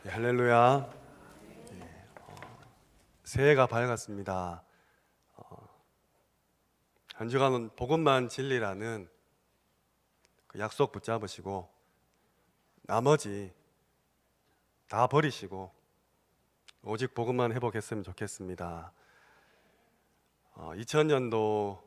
네, 할렐루야. 새해가 밝았습니다. 한 주간은 복음만 진리라는 그 약속 붙잡으시고 나머지 다 버리시고 오직 복음만 회복했으면 좋겠습니다. 2000년도가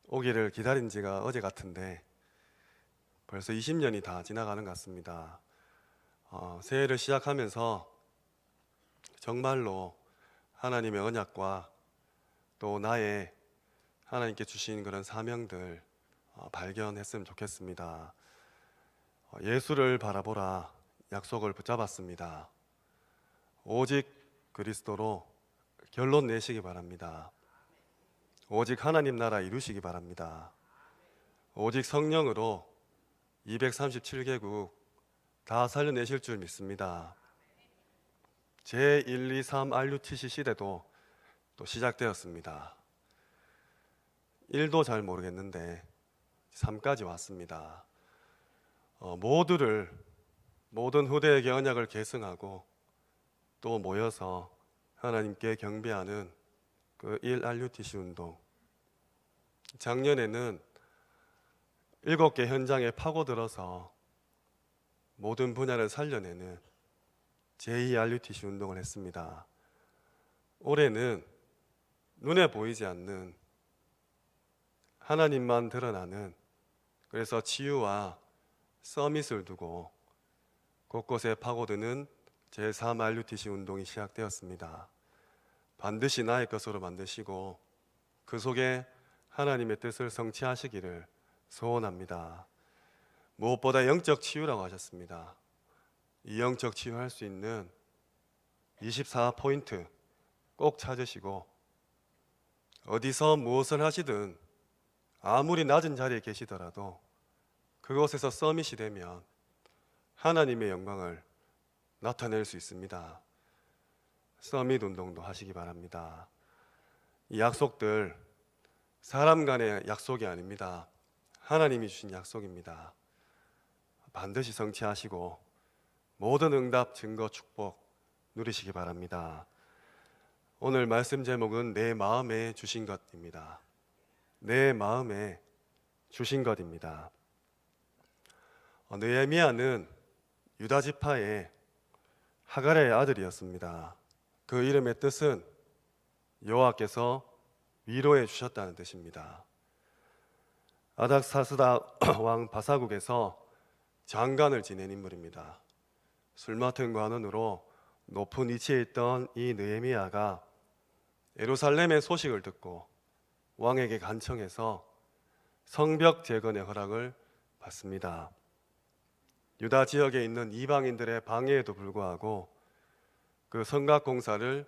오기를 기다린 지가 어제 같은데 벌써 20년이 다 지나가는 것 같습니다. 새해를 시작하면서 정말로 하나님의 언약과 또 나의 하나님께 주신 그런 사명들 발견했으면 좋겠습니다. 예수를 바라보라 약속을 붙잡았습니다. 오직 그리스도로 결론 내시기 바랍니다. 오직 하나님 나라 이루시기 바랍니다. 오직 성령으로 237개국 다 살려내실 줄 믿습니다. 제1, 2, 3 RUTC 시대도 또 시작되었습니다. 1도 잘 모르겠는데 3까지 왔습니다. 모든 후대에게 언약을 계승하고 또 모여서 하나님께 경배하는 그 1RUTC 운동. 작년에는 7개 현장에 파고들어서 모든 분야를 살려내는 제2RUTC 운동을 했습니다. 올해는 눈에 보이지 않는 하나님만 드러나는, 그래서 치유와 서밋을 두고 곳곳에 파고드는 제3RUTC 운동이 시작되었습니다. 반드시 나의 것으로 만드시고 그 속에 하나님의 뜻을 성취하시기를 소원합니다. 무엇보다 영적 치유라고 하셨습니다. 이 영적 치유할 수 있는 24포인트 꼭 찾으시고 어디서 무엇을 하시든 아무리 낮은 자리에 계시더라도 그곳에서 서밋이 되면 하나님의 영광을 나타낼 수 있습니다. 서밋 운동도 하시기 바랍니다. 이 약속들 사람 간의 약속이 아닙니다. 하나님이 주신 약속입니다. 반드시 성취하시고 모든 응답, 증거, 축복 누리시기 바랍니다. 오늘 말씀 제목은 내 마음에 주신 것입니다. 내 마음에 주신 것입니다. 느헤미야는 유다 지파의 하갈의 아들이었습니다. 그 이름의 뜻은 여호와께서 위로해 주셨다는 뜻입니다. 아닥사스다 왕 바사국에서 장관을 지낸 인물입니다. 술 맡은 관원으로 높은 위치에 있던 이 느헤미야가 예루살렘의 소식을 듣고 왕에게 간청해서 성벽 재건의 허락을 받습니다. 유다 지역에 있는 이방인들의 방해에도 불구하고 그 성곽 공사를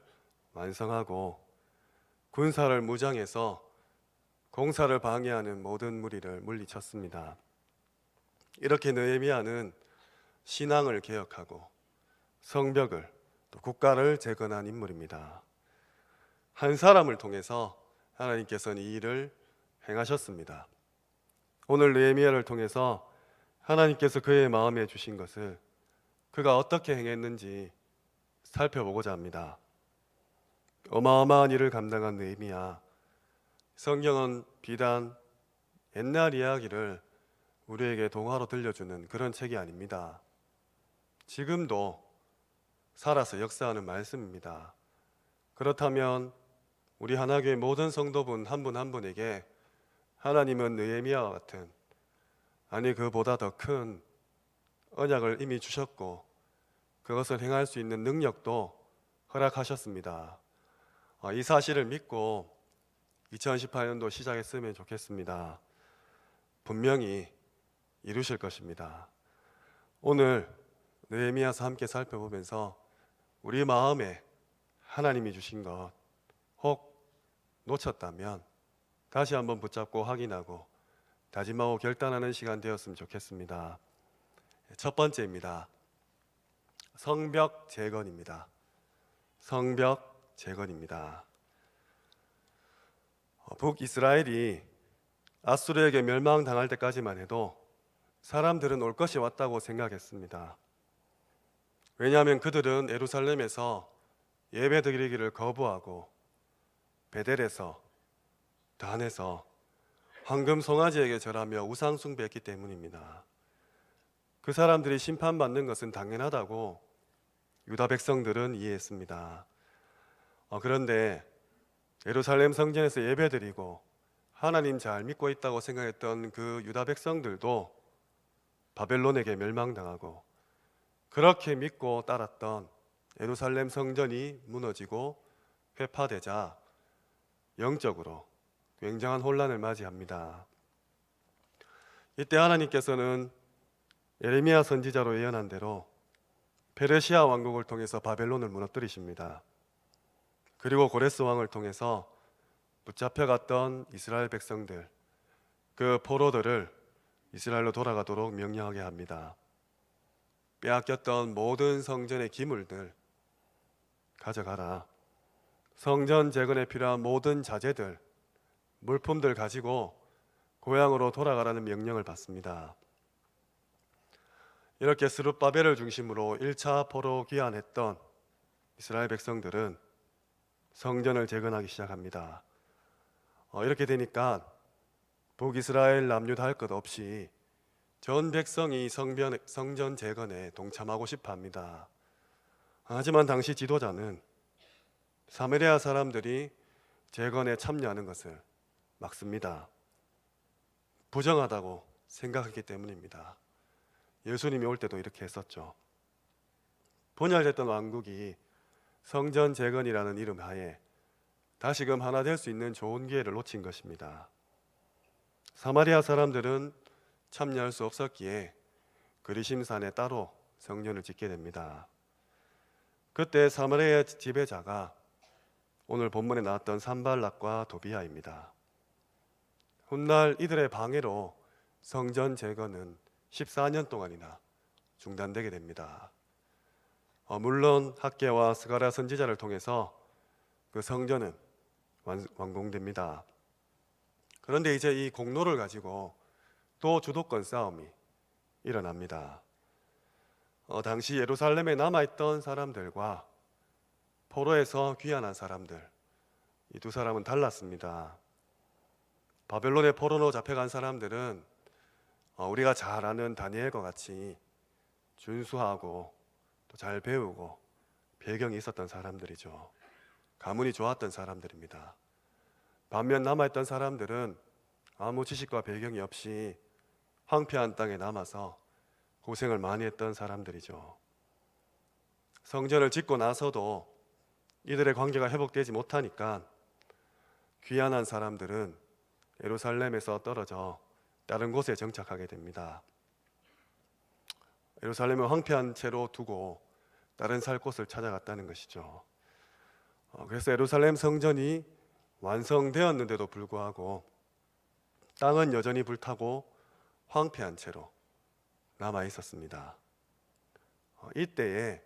완성하고 군사를 무장해서 공사를 방해하는 모든 무리를 물리쳤습니다. 이렇게 느헤미야는 신앙을 개혁하고 성벽을 또 국가를 재건한 인물입니다. 한 사람을 통해서 하나님께서는 이 일을 행하셨습니다. 오늘 느헤미야를 통해서 하나님께서 그의 마음에 주신 것을 그가 어떻게 행했는지 살펴보고자 합니다. 어마어마한 일을 감당한 느헤미야. 성경은 비단 옛날 이야기를 우리에게 동화로 들려주는 그런 책이 아닙니다. 지금도 살아서 역사하는 말씀입니다. 그렇다면 우리 하나교회 모든 성도분 한 분 한 분에게 하나님은 느헤미야와 같은, 아니 그보다 더 큰 언약을 이미 주셨고 그것을 행할 수 있는 능력도 허락하셨습니다. 이 사실을 믿고 2018년도 시작했으면 좋겠습니다. 분명히 이루실 것입니다. 오늘 느헤미야서 함께 살펴보면서 우리 마음에 하나님이 주신 것 혹 놓쳤다면 다시 한번 붙잡고 확인하고 다짐하고 결단하는 시간 되었으면 좋겠습니다. 첫 번째입니다. 성벽 재건입니다. 성벽 재건입니다. 북이스라엘이 아수르에게 멸망당할 때까지만 해도 사람들은 올 것이 왔다고 생각했습니다. 왜냐하면 그들은 예루살렘에서 예배드리기를 거부하고 베델에서, 단에서 황금 송아지에게 절하며 우상 숭배했기 때문입니다. 그 사람들이 심판받는 것은 당연하다고 유다 백성들은 이해했습니다. 그런데 예루살렘 성전에서 예배드리고 하나님 잘 믿고 있다고 생각했던 그 유다 백성들도 바벨론에게 멸망당하고 그렇게 믿고 따랐던 예루살렘 성전이 무너지고 회파되자 영적으로 굉장한 혼란을 맞이합니다. 이때 하나님께서는 예레미야 선지자로 예언한 대로 페르시아 왕국을 통해서 바벨론을 무너뜨리십니다. 그리고 고레스 왕을 통해서 붙잡혀갔던 이스라엘 백성들, 그 포로들을 이스라엘로 돌아가도록 명령하게 합니다. 빼앗겼던 모든 성전의 기물들 가져가라. 성전 재건에 필요한 모든 자재들, 물품들 가지고 고향으로 돌아가라는 명령을 받습니다. 이렇게 스룹바벨을 중심으로 1차 포로 귀환했던 이스라엘 백성들은 성전을 재건하기 시작합니다. 이렇게 되니까 북이스라엘 남유다 할 것 없이 전 백성이 성전 재건에 동참하고 싶어 합니다. 하지만 당시 지도자는 사마리아 사람들이 재건에 참여하는 것을 막습니다. 부정하다고 생각했기 때문입니다. 예수님이 올 때도 이렇게 했었죠. 분열됐던 왕국이 성전 재건이라는 이름 하에 다시금 하나 될 수 있는 좋은 기회를 놓친 것입니다. 사마리아 사람들은 참여할 수 없었기에 그리심산에 따로 성전을 짓게 됩니다. 그때 사마리아 지배자가 오늘 본문에 나왔던 산발락과 도비아입니다. 훗날 이들의 방해로 성전 재건은 14년 동안이나 중단되게 됩니다. 물론 학개와 스가랴 선지자를 통해서 그 성전은 완공됩니다. 그런데 이제 이 공로를 가지고 또 주도권 싸움이 일어납니다. 당시 예루살렘에 남아있던 사람들과 포로에서 귀환한 사람들, 이 두 사람은 달랐습니다. 바벨론의 포로로 잡혀간 사람들은 우리가 잘 아는 다니엘과 같이 준수하고 또 잘 배우고 배경이 있었던 사람들이죠. 가문이 좋았던 사람들입니다. 반면 남아있던 사람들은 아무 지식과 배경이 없이 황폐한 땅에 남아서 고생을 많이 했던 사람들이죠. 성전을 짓고 나서도 이들의 관계가 회복되지 못하니까 귀환한 사람들은 예루살렘에서 떨어져 다른 곳에 정착하게 됩니다. 예루살렘을 황폐한 채로 두고 다른 살 곳을 찾아갔다는 것이죠. 그래서 예루살렘 성전이 완성되었는데도 불구하고 땅은 여전히 불타고 황폐한 채로 남아 있었습니다. 이때에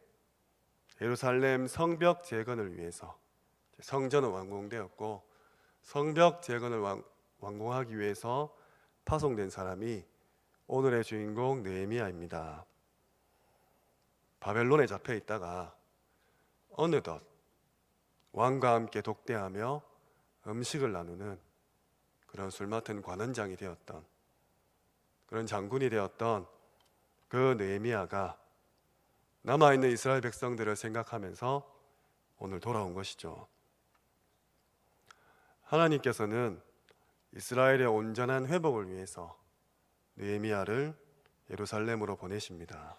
예루살렘 성벽 재건을 위해서 성전은 완공되었고 성벽 재건을 완공하기 위해서 파송된 사람이 오늘의 주인공 느헤미야입니다. 바벨론에 잡혀 있다가 어느덧 왕과 함께 독대하며 음식을 나누는 그런 술 맡은 관원장이 되었던, 그런 장군이 되었던 그 느헤미야가 남아있는 이스라엘 백성들을 생각하면서 오늘 돌아온 것이죠. 하나님께서는 이스라엘의 온전한 회복을 위해서 느헤미야를 예루살렘으로 보내십니다.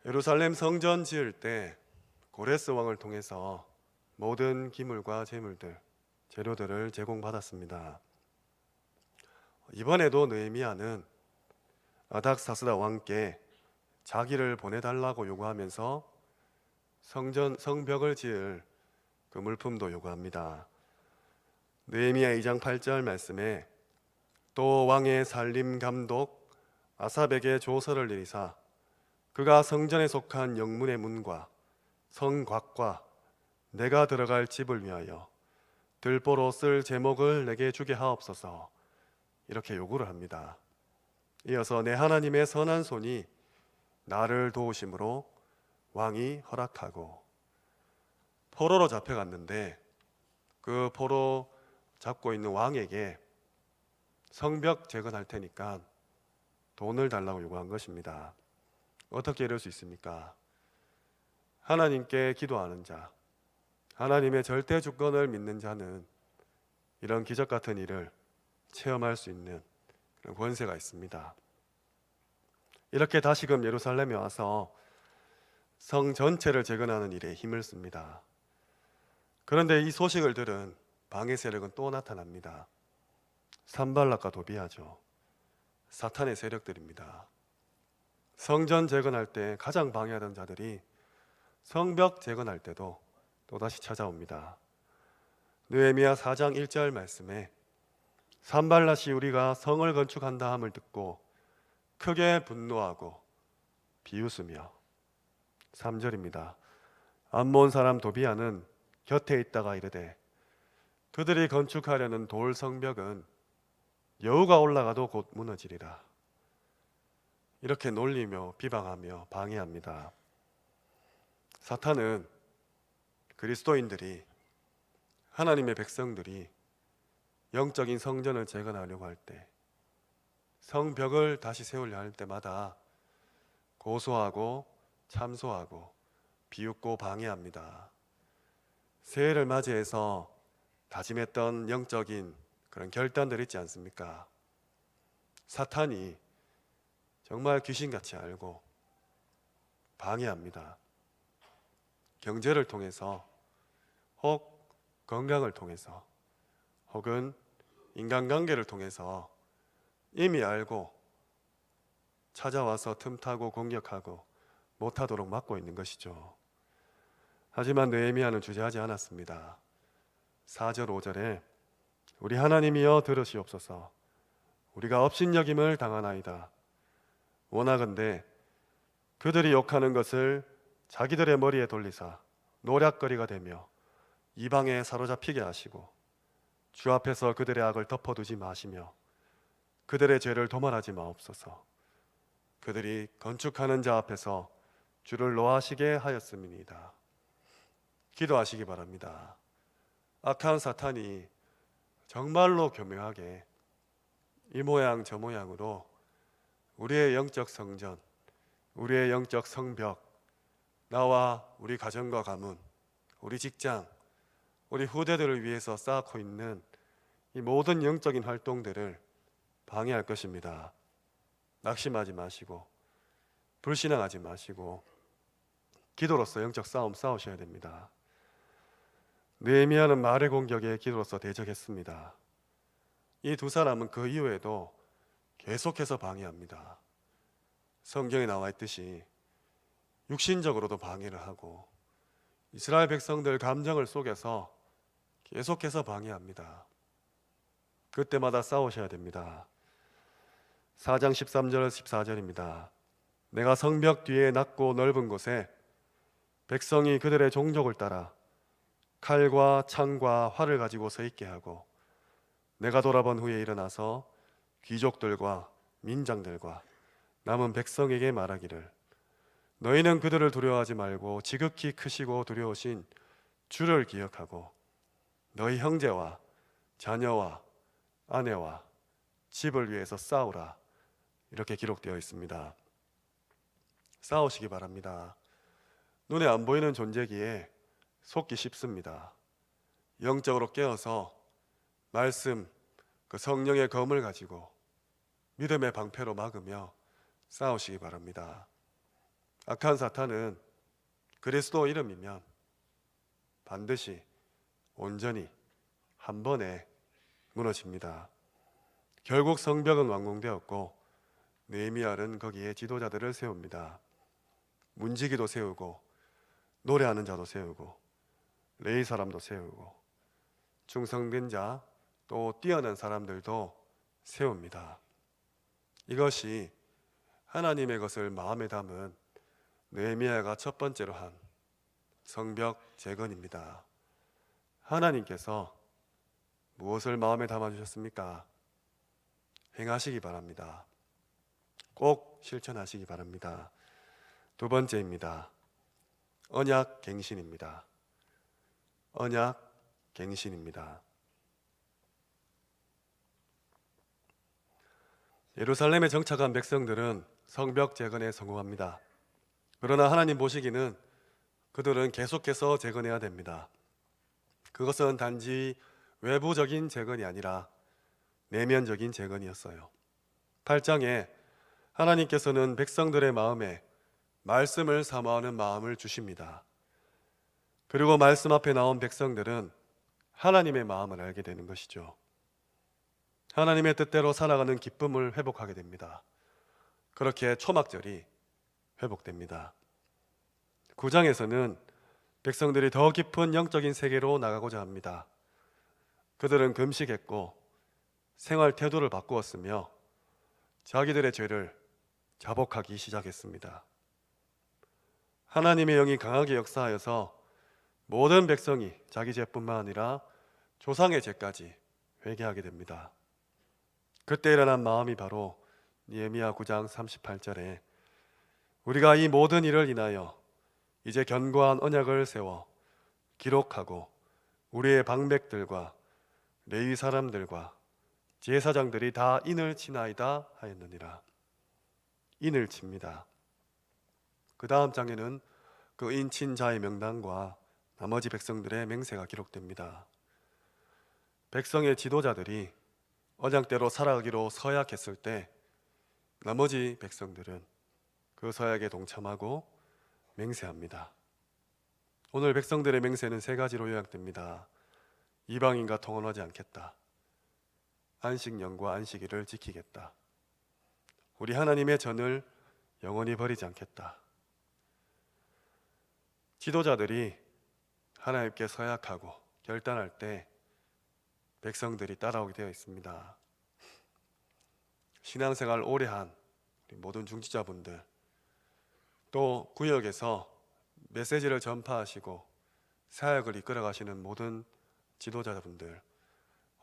예루살렘 성전 지을 때 고레스 왕을 통해서 모든 기물과 재료들을 제공받았습니다. 이번에도 느헤미야는 아닥사스다 왕께 자기를 보내달라고 요구하면서 성벽을 지을 그 물품도 요구합니다. 느헤미야 2장 8절 말씀에 또 왕의 살림 감독 아삽에게 조서를 내리사 그가 성전에 속한 영문의 문과 성곽과 내가 들어갈 집을 위하여 들보로 쓸 제목을 내게 주게 하옵소서. 이렇게 요구를 합니다. 이어서 내 하나님의 선한 손이 나를 도우심으로 왕이 허락하고, 포로로 잡혀갔는데 그 포로 잡고 있는 왕에게 성벽 재건할 테니까 돈을 달라고 요구한 것입니다. 어떻게 이럴 수 있습니까? 하나님께 기도하는 자, 하나님의 절대 주권을 믿는 자는 이런 기적 같은 일을 체험할 수 있는 그런 권세가 있습니다. 이렇게 다시금 예루살렘에 와서 성 전체를 재건하는 일에 힘을 씁니다. 그런데 이 소식을 들은 방해 세력은 또 나타납니다. 산발락과 도비아죠. 사탄의 세력들입니다. 성전 재건할 때 가장 방해하던 자들이 성벽 재건할 때도 또다시 찾아옵니다. 느헤미야 4장 1절 말씀에 산발랏이 우리가 성을 건축한다 함을 듣고 크게 분노하고 비웃으며, 3절입니다. 암몬 사람 도비아는 곁에 있다가 이르되 그들이 건축하려는 돌 성벽은 여우가 올라가도 곧 무너지리라. 이렇게 놀리며 비방하며 방해합니다. 사탄은 그리스도인들이, 하나님의 백성들이 영적인 성전을 재건하려고 할 때, 성벽을 다시 세우려 할 때마다 고소하고 참소하고 비웃고 방해합니다. 새해를 맞이해서 다짐했던 영적인 그런 결단들 있지 않습니까? 사탄이 정말 귀신같이 알고 방해합니다. 경제를 통해서, 혹 건강을 통해서, 혹은 인간관계를 통해서 이미 알고 찾아와서 틈타고 공격하고 못하도록 막고 있는 것이죠. 하지만 느헤미야는 주저하지 않았습니다. 4절 5절에 우리 하나님이여 들으시옵소서. 우리가 업신여김을 당하나이다. 원하건대 그들이 욕하는 것을 자기들의 머리에 돌리사 노략거리가 되며 이방에 사로잡히게 하시고 주 앞에서 그들의 악을 덮어두지 마시며 그들의 죄를 도말하지 마옵소서. 그들이 건축하는 자 앞에서 주를 노하시게 하였음이니이다. 기도하시기 바랍니다. 악한 사탄이 정말로 교묘하게 이 모양 저 모양으로 우리의 영적 성전, 우리의 영적 성벽, 나와 우리 가정과 가문, 우리 직장, 우리 후대들을 위해서 쌓고 있는 이 모든 영적인 활동들을 방해할 것입니다. 낙심하지 마시고 불신앙하지 마시고 기도로서 영적 싸움 싸우셔야 됩니다. 느헤미야는 말의 공격에 기도로서 대적했습니다. 이 두 사람은 그 이후에도 계속해서 방해합니다. 성경에 나와 있듯이 육신적으로도 방해를 하고 이스라엘 백성들 감정을 속여서 계속해서 방해합니다. 그때마다 싸우셔야 됩니다. 4장 13절 14절입니다. 내가 성벽 뒤에 낮고 넓은 곳에 백성이 그들의 종족을 따라 칼과 창과 활을 가지고 서 있게 하고 내가 돌아본 후에 일어나서 귀족들과 민장들과 남은 백성에게 말하기를 너희는 그들을 두려워하지 말고 지극히 크시고 두려우신 주를 기억하고 너희 형제와 자녀와 아내와 집을 위해서 싸우라. 이렇게 기록되어 있습니다. 싸우시기 바랍니다. 눈에 안 보이는 존재기에 속기 쉽습니다. 영적으로 깨어서 말씀, 그 성령의 검을 가지고 믿음의 방패로 막으며 싸우시기 바랍니다. 악한 사탄은 그리스도 이름이면 반드시 온전히 한 번에 무너집니다. 결국 성벽은 완공되었고 느헤미야는 거기에 지도자들을 세웁니다. 문지기도 세우고 노래하는 자도 세우고 레위 사람도 세우고 충성된 자 또 뛰어난 사람들도 세웁니다. 이것이 하나님의 것을 마음에 담은 느헤미야가 첫 번째로 한 성벽 재건입니다. 하나님께서 무엇을 마음에 담아주셨습니까? 행하시기 바랍니다. 꼭 실천하시기 바랍니다. 두 번째입니다. 언약 갱신입니다. 언약 갱신입니다. 예루살렘에 정착한 백성들은 성벽 재건에 성공합니다. 그러나 하나님 보시기는 그들은 계속해서 재건해야 됩니다. 그것은 단지 외부적인 재건이 아니라 내면적인 재건이었어요. 8장에 하나님께서는 백성들의 마음에 말씀을 사모하는 마음을 주십니다. 그리고 말씀 앞에 나온 백성들은 하나님의 마음을 알게 되는 것이죠. 하나님의 뜻대로 살아가는 기쁨을 회복하게 됩니다. 그렇게 초막절이 회복됩니다. 9장에서는 백성들이 더 깊은 영적인 세계로 나가고자 합니다. 그들은 금식했고 생활 태도를 바꾸었으며 자기들의 죄를 자복하기 시작했습니다. 하나님의 영이 강하게 역사하여서 모든 백성이 자기 죄뿐만 아니라 조상의 죄까지 회개하게 됩니다. 그때 일어난 마음이 바로 느헤미야 9장 38절에 우리가 이 모든 일을 인하여 이제 견고한 언약을 세워 기록하고 우리의 방백들과 레위 사람들과 제사장들이 다 인을 치나이다 하였느니라. 인을 칩니다. 그 다음 장에는 그 인친 자의 명단과 나머지 백성들의 맹세가 기록됩니다. 백성의 지도자들이 언약대로 살아가기로 서약했을 때 나머지 백성들은 그 서약에 동참하고 맹세합니다. 오늘 백성들의 맹세는 세 가지로 요약됩니다. 이방인과 통혼하지 않겠다. 안식년과 안식일을 지키겠다. 우리 하나님의 전을 영원히 버리지 않겠다. 지도자들이 하나님께 서약하고 결단할 때 백성들이 따라오게 되어 있습니다. 신앙생활 오래 한 모든 중지자분들, 또 구역에서 메시지를 전파하시고 사역을 이끌어 가시는 모든 지도자분들,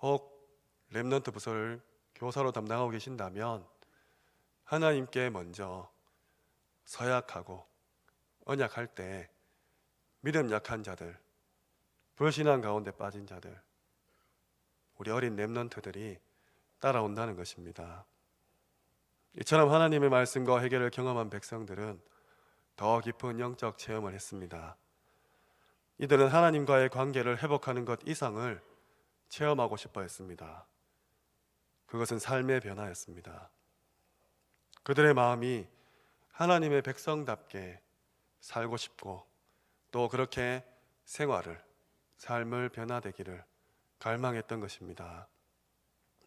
혹 렘넌트 부서를 교사로 담당하고 계신다면 하나님께 먼저 서약하고 언약할 때 믿음 약한 자들, 불신앙 가운데 빠진 자들, 우리 어린 렘넌트들이 따라온다는 것입니다. 이처럼 하나님의 말씀과 해결을 경험한 백성들은 더 깊은 영적 체험을 했습니다. 이들은 하나님과의 관계를 회복하는 것 이상을 체험하고 싶어 했습니다. 그것은 삶의 변화였습니다. 그들의 마음이 하나님의 백성답게 살고 싶고 또 그렇게 삶을 변화되기를 갈망했던 것입니다.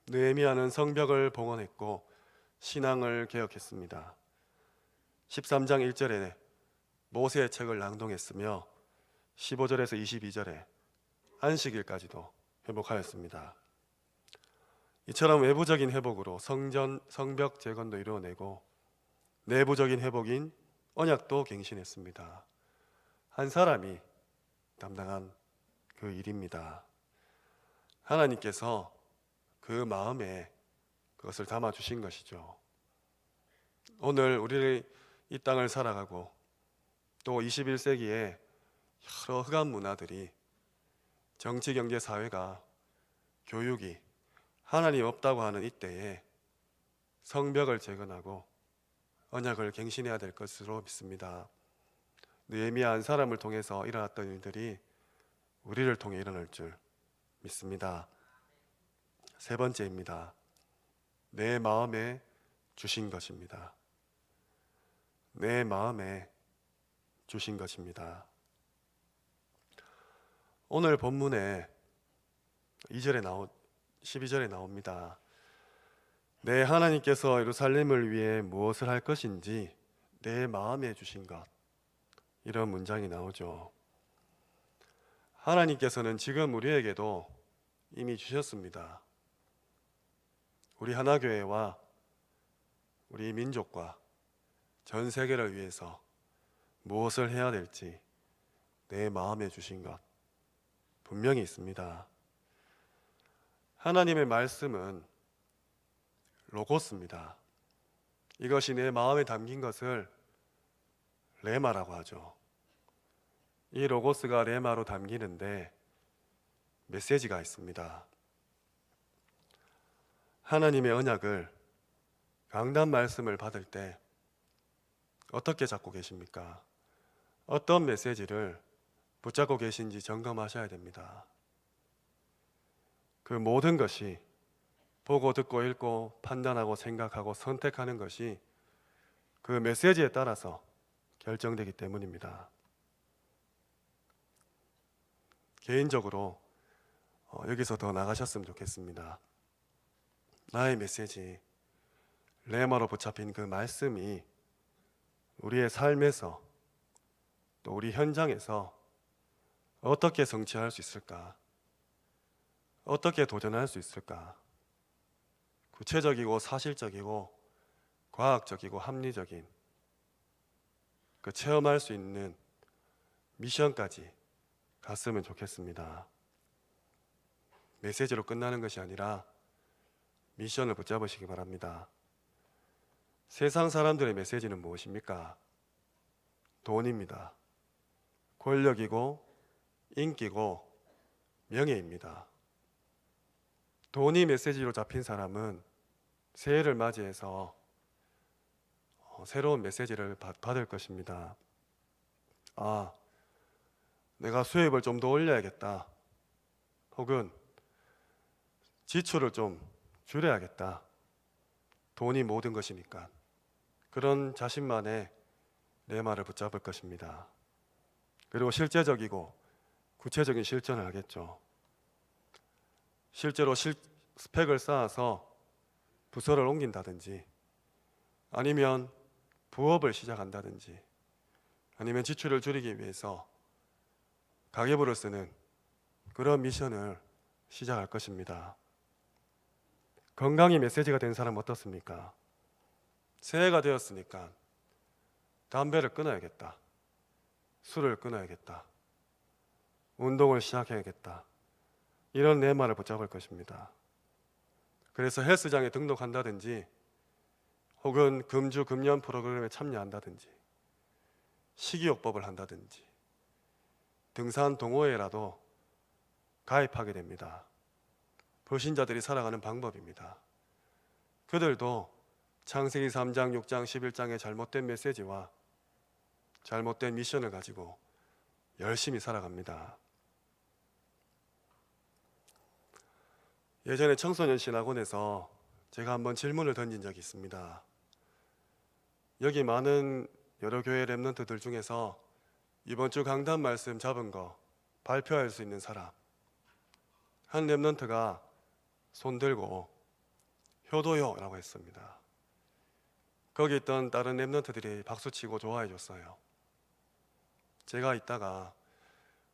느헤미야는 성벽을 봉헌했고 신앙을 개혁했습니다. 13장 1절에 모세의 책을 낭독했으며 15절에서 22절에 안식일까지도 회복하였습니다. 이처럼 외부적인 회복으로 성벽 재건도 이루어내고 내부적인 회복인 언약도 갱신했습니다. 한 사람이 담당한 그 일입니다. 하나님께서 그 마음에 그것을 담아주신 것이죠. 오늘 우리 이 땅을 살아가고 또 21세기에 여러 흑암 문화들이 정치, 경제, 사회가 교육이 하나님 없다고 하는 이때에 성벽을 재건하고 언약을 갱신해야 될 것으로 믿습니다. 느헤미야 한 사람을 통해서 일어났던 일들이 우리를 통해 일어날 줄 믿습니다. 세 번째입니다. 내 마음에 주신 것입니다. 내 마음에 주신 것입니다. 오늘 본문에 12절에 나옵니다. 내 하나님께서 예루살렘을 위해 무엇을 할 것인지 내 마음에 주신 것, 이런 문장이 나오죠. 하나님께서는 지금 우리에게도 이미 주셨습니다. 우리 하나교회와 우리 민족과 전 세계를 위해서 무엇을 해야 될지 내 마음에 주신 것 분명히 있습니다. 하나님의 말씀은 로고스입니다. 이것이 내 마음에 담긴 것을 레마라고 하죠. 이 로고스가 레마로 담기는데 메시지가 있습니다. 하나님의 언약을, 강단 말씀을 받을 때 어떻게 잡고 계십니까? 어떤 메시지를 붙잡고 계신지 점검하셔야 됩니다. 그 모든 것이 보고 듣고 읽고 판단하고 생각하고 선택하는 것이 그 메시지에 따라서 결정되기 때문입니다. 개인적으로 여기서 더 나가셨으면 좋겠습니다. 나의 메시지, 레마로 붙잡힌 그 말씀이 우리의 삶에서 또 우리 현장에서 어떻게 성취할 수 있을까? 어떻게 도전할 수 있을까? 구체적이고 사실적이고 과학적이고 합리적인 그 체험할 수 있는 미션까지 갔으면 좋겠습니다. 메시지로 끝나는 것이 아니라 미션을 붙잡으시기 바랍니다. 세상 사람들의 메시지는 무엇입니까? 돈입니다. 권력이고 인기고 명예입니다. 돈이 메시지로 잡힌 사람은 새해를 맞이해서 새로운 메시지를 받을 것입니다. 아, 내가 수입을 좀 더 올려야겠다. 혹은 지출을 좀 줄여야겠다. 돈이 모든 것이니까. 그런 자신만의 레마를 붙잡을 것입니다. 그리고 실제적이고 구체적인 실천을 하겠죠. 실제로 스펙을 쌓아서 부서를 옮긴다든지, 아니면 부업을 시작한다든지, 아니면 지출을 줄이기 위해서 가계부를 쓰는 그런 미션을 시작할 것입니다. 건강이 메시지가 된 사람은 어떻습니까? 새해가 되었으니까 담배를 끊어야겠다, 술을 끊어야겠다, 운동을 시작해야겠다, 이런 레마를 붙잡을 것입니다. 그래서 헬스장에 등록한다든지, 혹은 금주 금연 프로그램에 참여한다든지, 식이요법을 한다든지, 등산 동호회라도 가입하게 됩니다. 불신자들이 살아가는 방법입니다. 그들도 창세기 3장, 6장, 11장의 잘못된 메시지와 잘못된 미션을 가지고 열심히 살아갑니다. 예전에 청소년 신학원에서 제가 한번 질문을 던진 적이 있습니다. 여기 많은 여러 교회 렘넌트들 중에서 이번 주 강단 말씀 잡은 거 발표할 수 있는 사람, 한 렘넌트가 손 들고 효도요 라고 했습니다. 거기 있던 다른 렘넌트들이 박수치고 좋아해 줬어요. 제가 이따가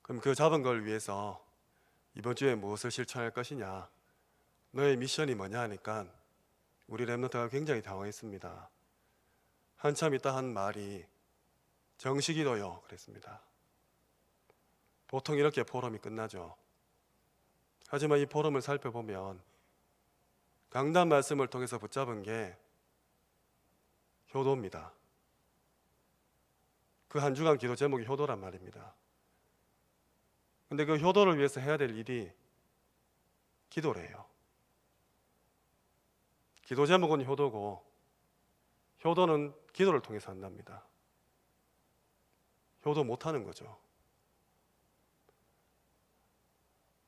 그럼 그 잡은 걸 위해서 이번 주에 무엇을 실천할 것이냐, 너의 미션이 뭐냐 하니까 우리 렘넌트가 굉장히 당황했습니다. 한참 있다 한 말이 정식이도요 그랬습니다. 보통 이렇게 포럼이 끝나죠. 하지만 이 포럼을 살펴보면 강단 말씀을 통해서 붙잡은 게 효도입니다. 그 한 주간 기도 제목이 효도란 말입니다. 근데 그 효도를 위해서 해야 될 일이 기도래요. 기도 제목은 효도고, 효도는 기도를 통해서 한답니다. 효도 못하는 거죠.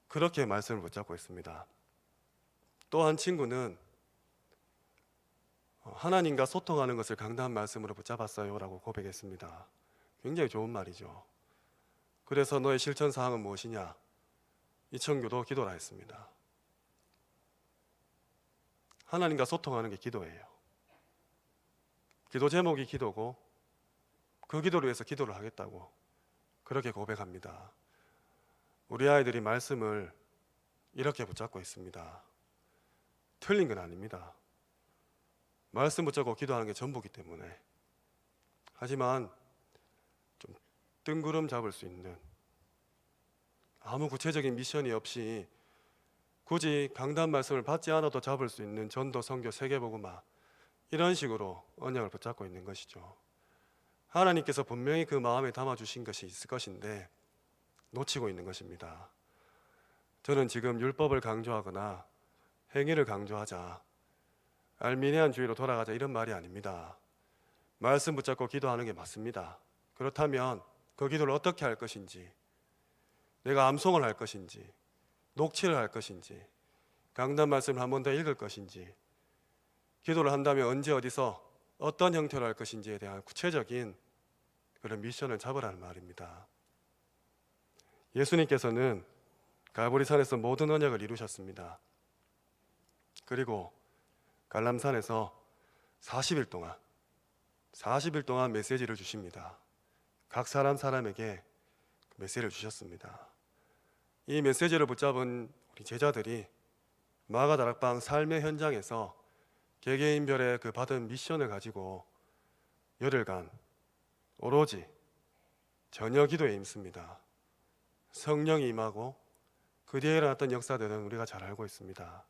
그렇게 말씀을 붙잡고 있습니다. 또 한 친구는 하나님과 소통하는 것을 강단 말씀으로 붙잡았어요 라고 고백했습니다. 굉장히 좋은 말이죠. 그래서 너의 실천 사항은 무엇이냐? 이 친구도 기도라 했습니다. 하나님과 소통하는 게 기도예요. 기도 제목이 기도고, 그 기도를 위해서 기도를 하겠다고 그렇게 고백합니다. 우리 아이들이 말씀을 이렇게 붙잡고 있습니다. 틀린 건 아닙니다. 말씀 붙잡고 기도하는 게 전부기 때문에. 하지만 좀 뜬구름 잡을 수 있는, 아무 구체적인 미션이 없이 굳이 강단 말씀을 받지 않아도 잡을 수 있는 전도, 선교, 세계복음화 이런 식으로 언약을 붙잡고 있는 것이죠. 하나님께서 분명히 그 마음에 담아주신 것이 있을 것인데 놓치고 있는 것입니다. 저는 지금 율법을 강조하거나 행위를 강조하자, 알미니안주의로 돌아가자 이런 말이 아닙니다. 말씀 붙잡고 기도하는 게 맞습니다. 그렇다면 그 기도를 어떻게 할 것인지, 내가 암송을 할 것인지, 녹취를 할 것인지, 강단 말씀을 한 번 더 읽을 것인지, 기도를 한다면 언제 어디서 어떤 형태로 할 것인지에 대한 구체적인 그런 미션을 잡으라는 말입니다. 예수님께서는 갈보리산에서 모든 언약을 이루셨습니다. 그리고 갈람산에서 40일 동안 메시지를 주십니다. 각 사람에게 메시지를 주셨습니다. 이 메시지를 붙잡은 우리 제자들이 마가다락방 삶의 현장에서 개개인별의 그 받은 미션을 가지고 열흘간 오로지 전혀 기도에 힘씁니다. 성령이 임하고 그 뒤에 일어났던 역사들은 우리가 잘 알고 있습니다.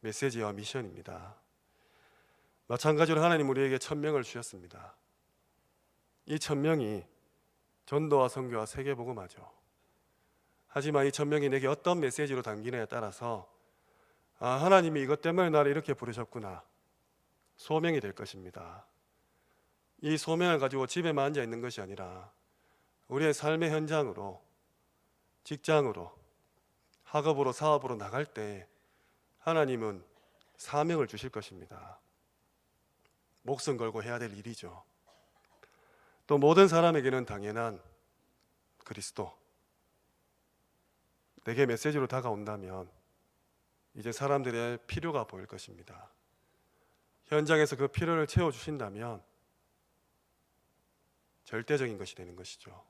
메시지와 미션입니다. 마찬가지로 하나님 우리에게 천명을 주셨습니다. 이 천명이 전도와 선교와 세계복음화죠. 하지만 이 천명이 내게 어떤 메시지로 담기느냐에 따라서 하나님이 이것 때문에 나를 이렇게 부르셨구나, 소명이 될 것입니다. 이 소명을 가지고 집에만 앉아 있는 것이 아니라 우리의 삶의 현장으로, 직장으로, 학업으로, 사업으로 나갈 때 하나님은 사명을 주실 것입니다. 목숨 걸고 해야 될 일이죠. 또 모든 사람에게는 당연한 그리스도, 내게 메시지로 다가온다면 이제 사람들의 필요가 보일 것입니다. 현장에서 그 필요를 채워주신다면 절대적인 것이 되는 것이죠.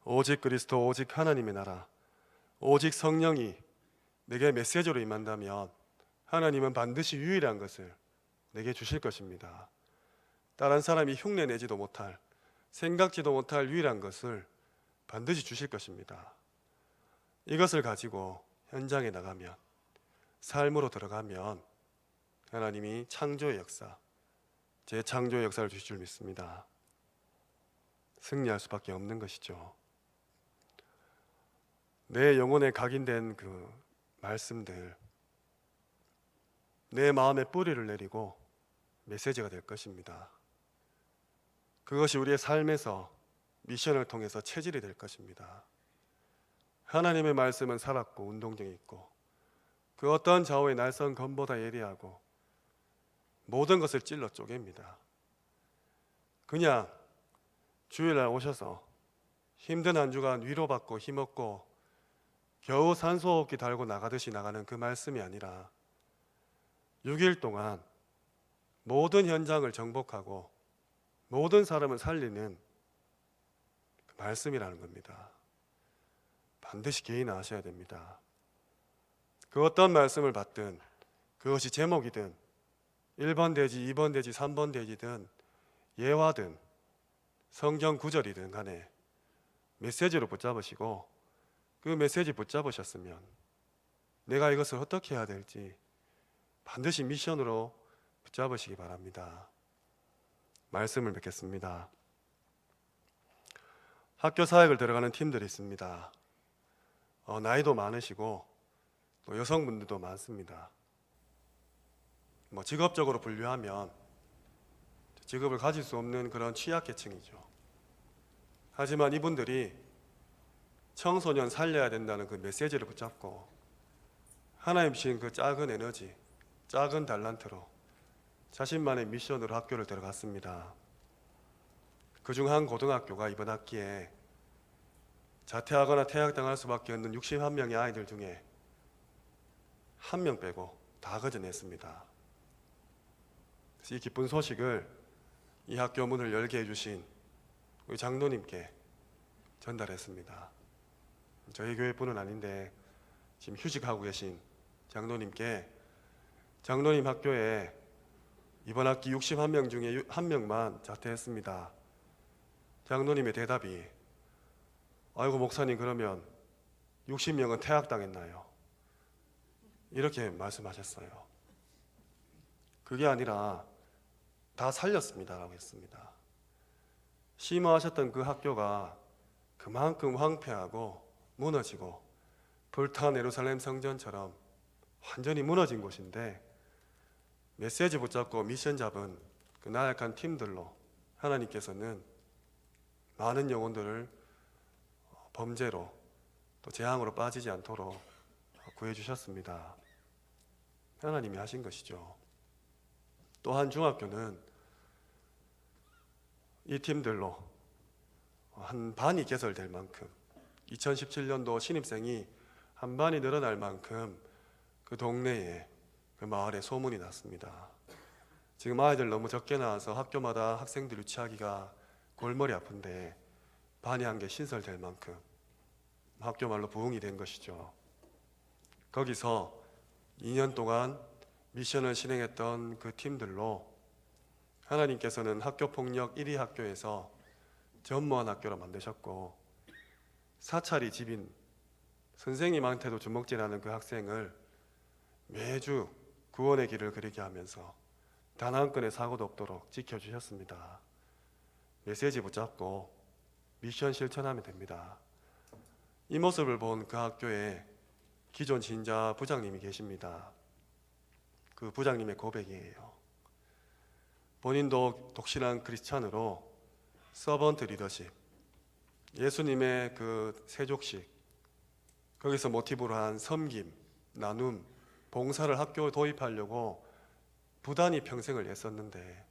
오직 그리스도, 오직 하나님의 나라, 오직 성령이 내게 메시지로 임한다면 하나님은 반드시 유일한 것을 내게 주실 것입니다. 다른 사람이 흉내내지도 못할, 생각지도 못할 유일한 것을 반드시 주실 것입니다. 이것을 가지고 현장에 나가면, 삶으로 들어가면 하나님이 창조의 역사, 재창조의 역사를 주실 줄 믿습니다. 승리할 수밖에 없는 것이죠. 내 영혼에 각인된 그 말씀들, 내 마음에 뿌리를 내리고 메시지가 될 것입니다. 그것이 우리의 삶에서 미션을 통해서 체질이 될 것입니다. 하나님의 말씀은 살았고 운동력이 있고 그 어떤 좌우의 날선 검보다 예리하고 모든 것을 찔러 쪼갭니다. 그냥 주일날 오셔서 힘든 한 주간 위로받고 힘없고 겨우 산소호흡기 달고 나가듯이 나가는 그 말씀이 아니라 6일 동안 모든 현장을 정복하고 모든 사람을 살리는 그 말씀이라는 겁니다. 반드시 개인화하셔야 됩니다. 그 어떤 말씀을 받든 그것이 제목이든 1번 대지, 2번 대지, 3번 대지든 예화든 성경 구절이든 간에 메시지로 붙잡으시고 그 메시지 붙잡으셨으면 내가 이것을 어떻게 해야 될지 반드시 미션으로 붙잡으시기 바랍니다. 말씀을 맺겠습니다. 학교 사역을 들어가는 팀들이 있습니다. 나이도 많으시고 또 여성분들도 많습니다. 직업적으로 분류하면 직업을 가질 수 없는 그런 취약계층이죠. 하지만 이분들이 청소년 살려야 된다는 그 메시지를 붙잡고 하나님 주신 그 작은 에너지, 작은 달란트로 자신만의 미션으로 학교를 들어갔습니다. 그중 한 고등학교가 이번 학기에 자퇴하거나 퇴학당할 수밖에 없는 61명의 아이들 중에 한 명 빼고 다 거저냈습니다. 이 기쁜 소식을 이 학교 문을 열게 해주신 우리 장로님께 전달했습니다. 저희 교회뿐은 아닌데 지금 휴직하고 계신 장로님께 장로님 학교에 이번 학기 61명 중에 1명만 자퇴했습니다. 장로님의 대답이 아이고 목사님 그러면 60명은 퇴학당했나요? 이렇게 말씀하셨어요. 그게 아니라 다 살렸습니다라고 했습니다. 심호하셨던 그 학교가 그만큼 황폐하고 무너지고 불타는 예루살렘 성전처럼 완전히 무너진 곳인데, 메시지 붙잡고 미션 잡은 그 나약한 팀들로 하나님께서는 많은 영혼들을 범죄로 또 재앙으로 빠지지 않도록 구해주셨습니다. 하나님이 하신 것이죠. 또한 중학교는 이 팀들로 한 반이 개설될 만큼, 2017년도 신입생이 한 반이 늘어날 만큼 그 동네에, 그 마을에 소문이 났습니다. 지금 아이들 너무 적게 나와서 학교마다 학생들 유치하기가 골머리 아픈데 반이 한 개 신설될 만큼 학교 말로 부흥이 된 것이죠. 거기서 2년 동안 미션을 실행했던 그 팀들로 하나님께서는 학교폭력 1위 학교에서 전무한 학교로 만드셨고, 사찰이 집인 선생님한테도 주먹질하는 그 학생을 매주 구원의 길을 그리게 하면서 단 한 건의 사고도 없도록 지켜주셨습니다. 메시지 붙잡고 미션 실천하면 됩니다. 이 모습을 본 그 학교에 기존 신자 부장님이 계십니다. 그 부장님의 고백이에요. 본인도 독실한 크리스찬으로 서번트 리더십, 예수님의 그 세족식, 거기서 모티브로 한 섬김, 나눔, 봉사를 학교에 도입하려고 부단히 평생을 애썼는데,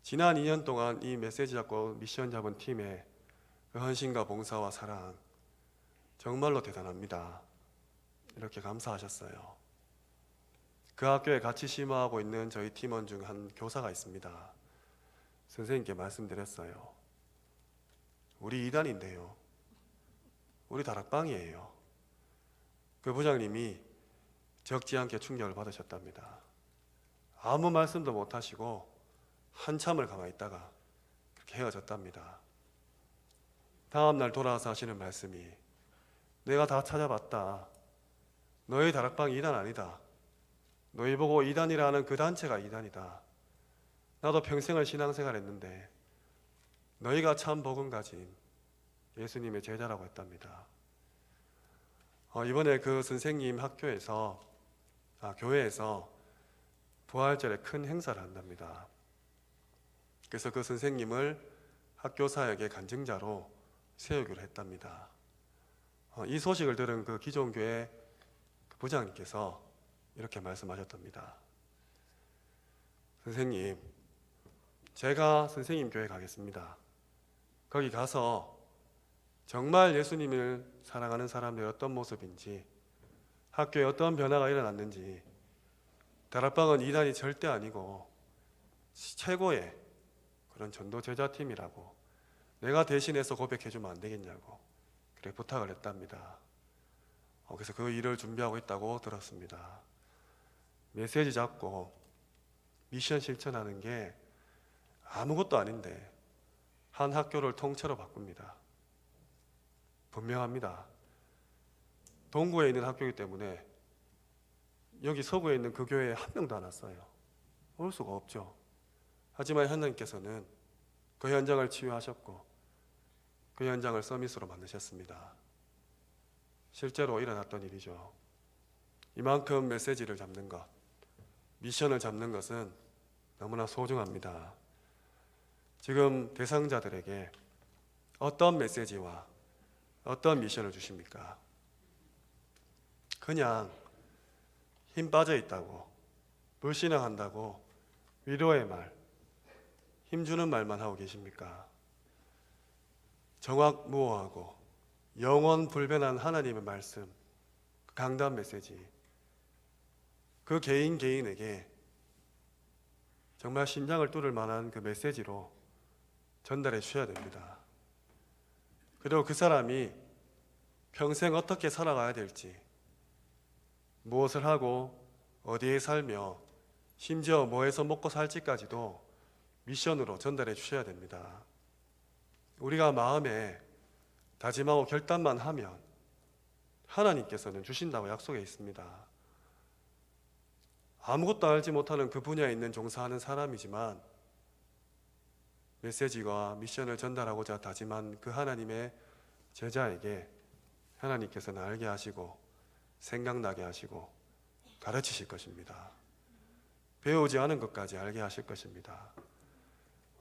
지난 2년 동안 이 메시지 잡고 미션 잡은 팀의 그 헌신과 봉사와 사랑 정말로 대단합니다. 이렇게 감사하셨어요. 그 학교에 같이 심화하고 있는 저희 팀원 중 한 교사가 있습니다. 선생님께 말씀드렸어요. 우리 2단인데요. 우리 다락방이에요. 그 부장님이 적지 않게 충격을 받으셨답니다. 아무 말씀도 못하시고 한참을 가만히 있다가 그렇게 헤어졌답니다. 다음날 돌아와서 하시는 말씀이, 내가 다 찾아봤다. 너희 다락방 2단 아니다. 너희 보고 2단이라는 그 단체가 2단이다. 나도 평생을 신앙생활 했는데 너희가 참 복음 가진 예수님의 제자라고 했답니다. 이번에 그 선생님 교회에서 부활절에 큰 행사를 한답니다. 그래서 그 선생님을 학교 사역의 간증자로 세우기로 했답니다. 이 소식을 들은 그 기존 교회 부장님께서 이렇게 말씀하셨답니다. 선생님, 제가 선생님 교회 가겠습니다. 거기 가서 정말 예수님을 사랑하는 사람들이 어떤 모습인지, 학교에 어떤 변화가 일어났는지, 다락방은 2단이 절대 아니고 최고의 그런 전도 제자팀이라고 내가 대신해서 고백해주면 안 되겠냐고 그렇게 부탁을 했답니다. 그래서 그 일을 준비하고 있다고 들었습니다. 메시지 잡고 미션 실천하는 게 아무것도 아닌데 한 학교를 통째로 바꿉니다. 분명합니다. 동구에 있는 학교이기 때문에 여기 서구에 있는 그 교회에 한 명도 안 왔어요. 올 수가 없죠. 하지만 하나님께서는 그 현장을 치유하셨고 그 현장을 서밋으로 만드셨습니다. 실제로 일어났던 일이죠. 이만큼 메시지를 잡는 것, 미션을 잡는 것은 너무나 소중합니다. 지금 대상자들에게 어떤 메시지와 어떤 미션을 주십니까? 그냥 힘 빠져 있다고, 불신앙한다고 위로의 말, 힘주는 말만 하고 계십니까? 정확무오하고 영원 불변한 하나님의 말씀, 강단 메시지, 그 개인에게 정말 심장을 뚫을 만한 그 메시지로 전달해 주셔야 됩니다. 그리고 그 사람이 평생 어떻게 살아가야 될지, 무엇을 하고 어디에 살며 심지어 뭐해서 먹고 살지까지도 미션으로 전달해 주셔야 됩니다. 우리가 마음에 다짐하고 결단만 하면 하나님께서는 주신다고 약속해 있습니다. 아무것도 알지 못하는 그 분야에 있는 종사하는 사람이지만 메시지와 미션을 전달하고자 다짐한 그 하나님의 제자에게 하나님께서는 알게 하시고 생각나게 하시고 가르치실 것입니다. 배우지 않은 것까지 알게 하실 것입니다.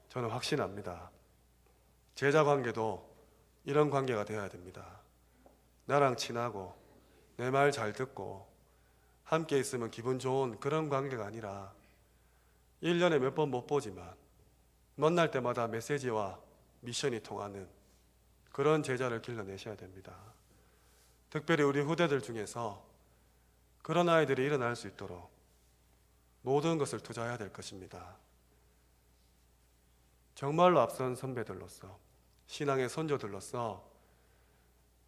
저는 확신합니다. 제자 관계도 이런 관계가 되어야 됩니다. 나랑 친하고 내 말 잘 듣고 함께 있으면 기분 좋은 그런 관계가 아니라 1년에 몇 번 못 보지만 만날 때마다 메시지와 미션이 통하는 그런 제자를 길러내셔야 됩니다. 특별히 우리 후대들 중에서 그런 아이들이 일어날 수 있도록 모든 것을 투자해야 될 것입니다. 정말로 앞선 선배들로서 신앙의 선조들로서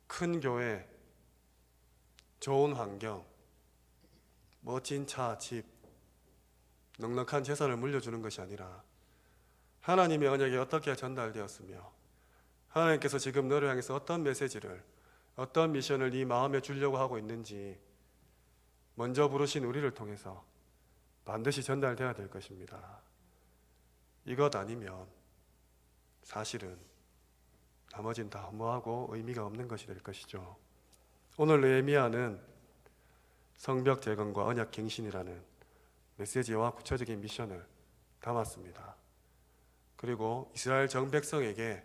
큰 교회, 좋은 환경, 멋진 차, 집, 넉넉한 재산을 물려주는 것이 아니라 하나님의 언약이 어떻게 전달되었으며 하나님께서 지금 너를 향해서 어떤 메시지를, 어떤 미션을 네 마음에 주려고 하고 있는지 먼저 부르신 우리를 통해서 반드시 전달되어야 될 것입니다. 이것 아니면 사실은 나머지는 다 허무하고 의미가 없는 것이 될 것이죠. 오늘 느헤미야는 성벽 재건과 언약 갱신이라는 메시지와 구체적인 미션을 담았습니다. 그리고 이스라엘 전 백성에게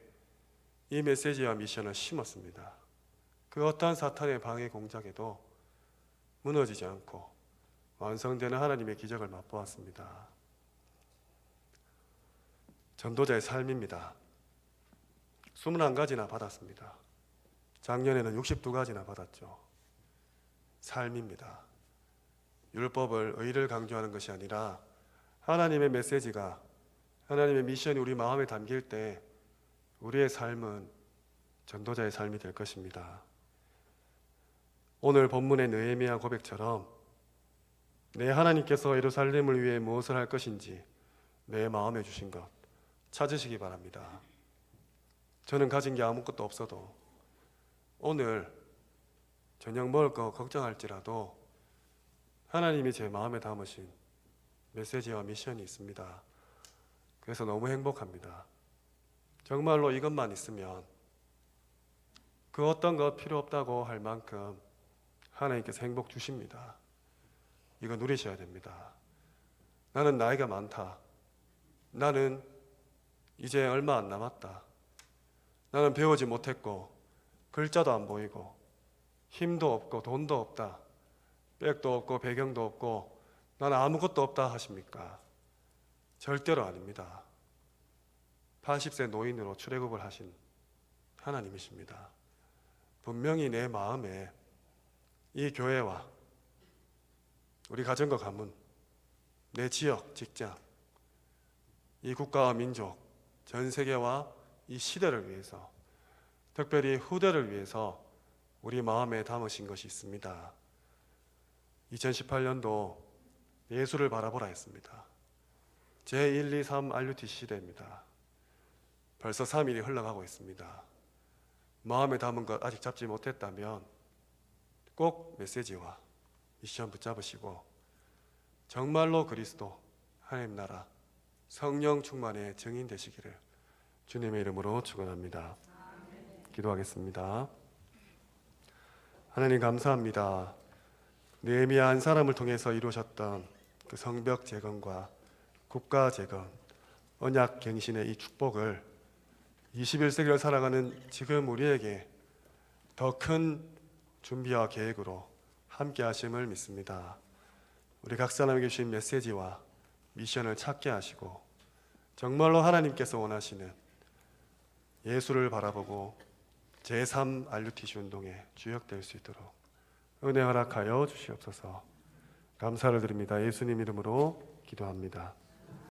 이 메시지와 미션을 심었습니다. 그 어떠한 사탄의 방해 공작에도 무너지지 않고 완성되는 하나님의 기적을 맛보았습니다. 전도자의 삶입니다. 21가지나 받았습니다. 작년에는 62가지나 받았죠. 삶입니다. 율법을, 의를 강조하는 것이 아니라 하나님의 메시지가, 하나님의 미션이 우리 마음에 담길 때 우리의 삶은 전도자의 삶이 될 것입니다. 오늘 본문의 느헤미야 고백처럼 내 하나님께서 예루살렘을 위해 무엇을 할 것인지 내 마음에 주신 것 찾으시기 바랍니다. 저는 가진 게 아무것도 없어도 오늘 저녁 먹을 거 걱정할지라도 하나님이 제 마음에 담으신 메시지와 미션이 있습니다. 그래서 너무 행복합니다. 정말로 이것만 있으면 그 어떤 것 필요 없다고 할 만큼 하나님께서 행복 주십니다. 이거 누리셔야 됩니다. 나는 나이가 많다. 나는 이제 얼마 안 남았다. 나는 배우지 못했고 글자도 안 보이고 힘도 없고 돈도 없다. 백도 없고 배경도 없고 나는 아무것도 없다 하십니까? 절대로 아닙니다. 80세 노인으로 출애굽을 하신 하나님이십니다. 분명히 내 마음에 이 교회와 우리 가정과 가문, 내 지역, 직장, 이 국가와 민족, 전 세계와 이 시대를 위해서, 특별히 후대를 위해서 우리 마음에 담으신 것이 있습니다. 2018년도 예수를 바라보라 했습니다. 제1, 2, 3 RUT 시대입니다. 벌써 3일이 흘러가고 있습니다. 마음에 담은 것 아직 잡지 못했다면 꼭 메시지와 미션 붙잡으시고 정말로 그리스도, 하나님 나라, 성령 충만의 증인 되시기를 주님의 이름으로 축원합니다. 기도하겠습니다. 하나님 감사합니다. 느헤미야 한 사람을 통해서 이루셨던 그 성벽 재건과 국가 재건, 언약 갱신의 이 축복을 21세기를 살아가는 지금 우리에게 더 큰 준비와 계획으로 함께 하심을 믿습니다. 우리 각 사람에게 주신 메시지와 미션을 찾게 하시고 정말로 하나님께서 원하시는 예수를 바라보고 제3 RUTC 운동에 주역될 수 있도록 은혜 허락하여 주시옵소서. 감사를 드립니다. 예수님 이름으로 기도합니다.